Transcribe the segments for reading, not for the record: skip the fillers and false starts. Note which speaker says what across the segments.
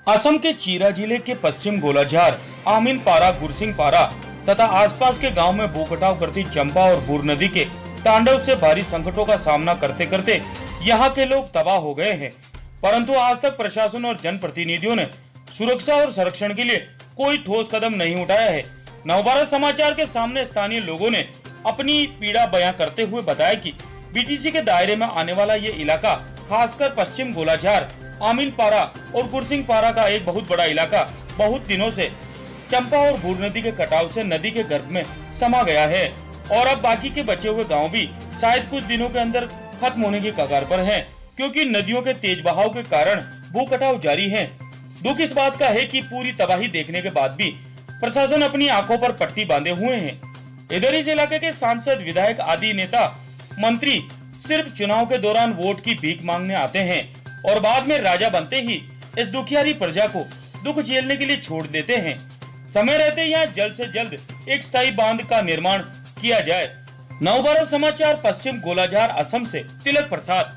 Speaker 1: असम के चीरा जिले के पश्चिम गोलाझार, आमीन पारा, गुरसिंग पारा तथा आसपास के गांव में भूकटाव करती चंपा और बूर नदी के तांडव से भारी संकटों का सामना करते करते यहां के लोग तबाह हो गए हैं। परंतु आज तक प्रशासन और जनप्रतिनिधियों ने सुरक्षा और संरक्षण के लिए कोई ठोस कदम नहीं उठाया है। नवभारत समाचार के सामने स्थानीय लोगों ने अपनी पीड़ा बयां करते हुए बताया कि बीटीसी के दायरे में आने वाला ये इलाका खासकर पश्चिम गोलाझार, आमीन पारा और गुरसिंग पारा का एक बहुत बड़ा इलाका बहुत दिनों से चंपा और बूर नदी के कटाव से नदी के गर्भ में समा गया है और अब बाकी के बचे हुए गांव भी शायद कुछ दिनों के अंदर खत्म होने की कगार पर हैं, क्योंकि नदियों के तेज बहाव के कारण भू कटाव जारी है। दुख इस बात का है कि पूरी तबाही देखने के बाद भी प्रशासन अपनी आंखों पर पट्टी बांधे हुए हैं। इधर इस इलाके के सांसद, विधायक आदि नेता मंत्री सिर्फ चुनाव के दौरान वोट की भीख मांगने आते हैं और बाद में राजा बनते ही इस दुखियारी प्रजा को दुख झेलने के लिए छोड़ देते हैं। समय रहते यहाँ जल्द से जल्द एक स्थायी बांध का निर्माण किया जाए। नवभारत समाचार, पश्चिम गोलाझार, असम से तिलक प्रसाद।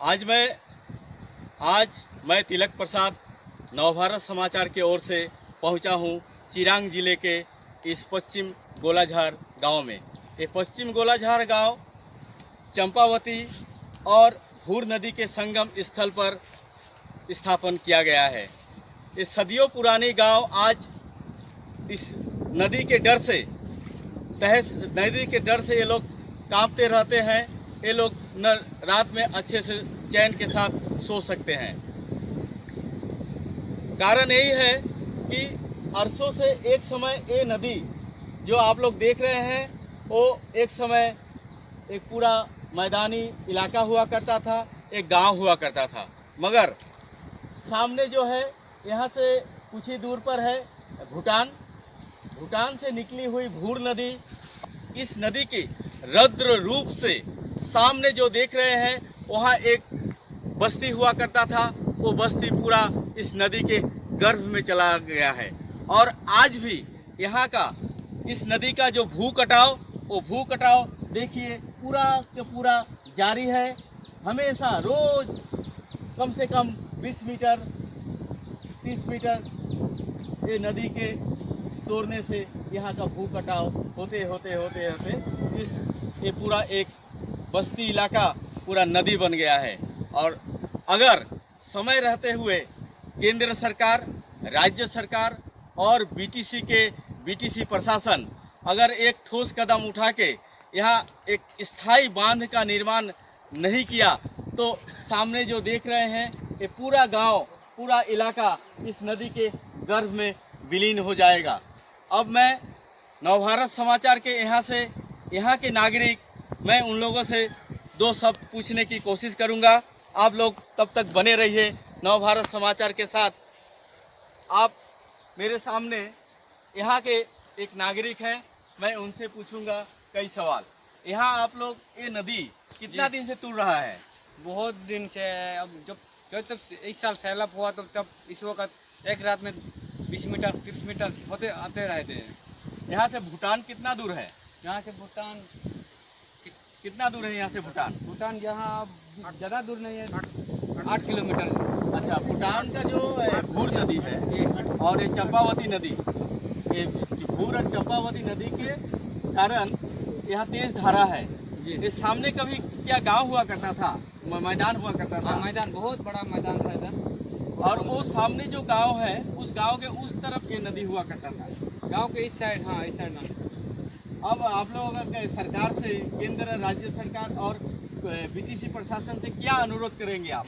Speaker 2: आज मैं तिलक प्रसाद नवभारत समाचार की ओर से पहुंचा हूं चिरांग जिले के इस पश्चिम गोलाझार गांव में। ये पश्चिम गोलाझार गांव चंपावती और भूर नदी के संगम स्थल पर स्थापन किया गया है। ये सदियों पुरानी गांव आज इस नदी के डर से ये लोग कांपते रहते हैं। ये लोग न रात में अच्छे से चैन के साथ सो सकते हैं। कारण यही है कि अरसों से एक समय ये नदी जो आप लोग देख रहे हैं वो एक समय एक पूरा मैदानी इलाका हुआ करता था, एक गांव हुआ करता था। मगर सामने जो है यहाँ से कुछ ही दूर पर है भूटान से निकली हुई भूर नदी। इस नदी के रौद्र रूप से सामने जो देख रहे हैं वहाँ एक बस्ती हुआ करता था। वो बस्ती पूरा इस नदी के गर्भ में चला गया है और आज भी यहाँ का इस नदी का जो भू कटाव देखिए पूरा के पूरा जारी है। हमेशा रोज कम से कम 20 मीटर 30 मीटर ये नदी के तोड़ने से यहाँ का भू कटाव होते ये पूरा एक बस्ती इलाका पूरा नदी बन गया है। और अगर समय रहते हुए केंद्र सरकार, राज्य सरकार और बीटीसी प्रशासन अगर एक ठोस कदम उठा के यहाँ एक स्थायी बांध का निर्माण नहीं किया तो सामने जो देख रहे हैं ये पूरा गांव, पूरा इलाका इस नदी के गर्भ में विलीन हो जाएगा। अब मैं नवभारत समाचार के यहाँ के नागरिक, मैं उन लोगों से दो शब्द पूछने की कोशिश करूँगा। आप लोग तब तक बने रहिए नवभारत समाचार के साथ। आप मेरे सामने यहाँ के एक नागरिक हैं, मैं उनसे पूछूंगा कई सवाल। यहाँ आप लोग ये नदी कितना दिन से तूड़ रहा है?
Speaker 3: बहुत दिन से। अब जब इस साल सैलाब हुआ तब इस वक्त एक रात में 20 मीटर 30 मीटर होते आते रहते हैं।
Speaker 2: यहाँ से भूटान कितना दूर है?
Speaker 3: यहाँ से भूटान
Speaker 2: कितना दूर है यहाँ से
Speaker 3: भूटान यहाँ ज़्यादा दूर नहीं है, 8 किलोमीटर।
Speaker 2: अच्छा, भूटान का जो भूर नदी है और ये चंपावती नदी, ये भूर और चंपावती नदी के कारण यहाँ तेज धारा है। ये सामने कभी क्या गांव हुआ करता था, मैदान हुआ करता था?
Speaker 3: मैदान बहुत बड़ा मैदान था इधर।
Speaker 2: और वो सामने जो गांव है उस गांव के उस तरफ ये नदी हुआ करता था,
Speaker 3: गांव के इस साइड। हाँ, इस साइड ना।
Speaker 2: अब आप लोग सरकार से, केंद्र राज्य सरकार और बीटीसी प्रशासन से क्या अनुरोध करेंगे आप?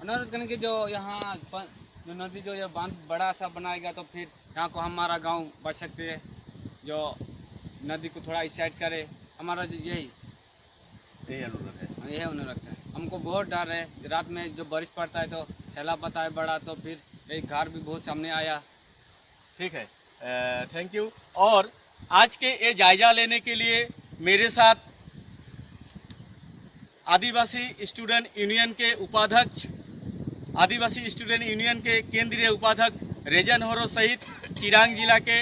Speaker 3: अनुरोध करेंगे जो यहाँ जो नदी जो ये बांध बड़ा सा बनाएगा तो फिर यहाँ को हमारा गांव बच सकते हैं। जो नदी को थोड़ा इस साइड करे, हमारा यही
Speaker 2: अनुरोध है।
Speaker 3: यही अनुरोध है। हमको बहुत डर है, रात में जो बारिश पड़ता है तो सैलाब आता है बड़ा, तो फिर एक घर भी बहुत सामने आया।
Speaker 2: ठीक है, थैंक यू। और आज के ये जायजा लेने के लिए मेरे साथ आदिवासी स्टूडेंट यूनियन के उपाध्यक्ष, आदिवासी स्टूडेंट यूनियन के केंद्रीय उपाध्यक्ष रेजन होरो सहित चिरांग जिला के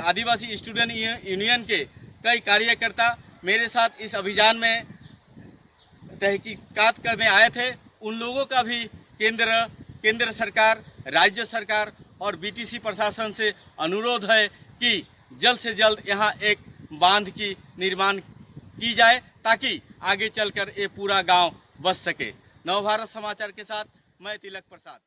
Speaker 2: आदिवासी स्टूडेंट यूनियन के कई कार्यकर्ता मेरे साथ इस अभियान में तहकीकात करने आए थे, उन लोगों का भी केंद्र सरकार, राज्य सरकार और बीटीसी प्रशासन से अनुरोध है कि जल्द से जल्द यहाँ एक बांध की निर्माण की जाए ताकि आगे चलकर ये पूरा गांव बच सके। नवभारत समाचार के साथ मैं तिलक प्रसाद।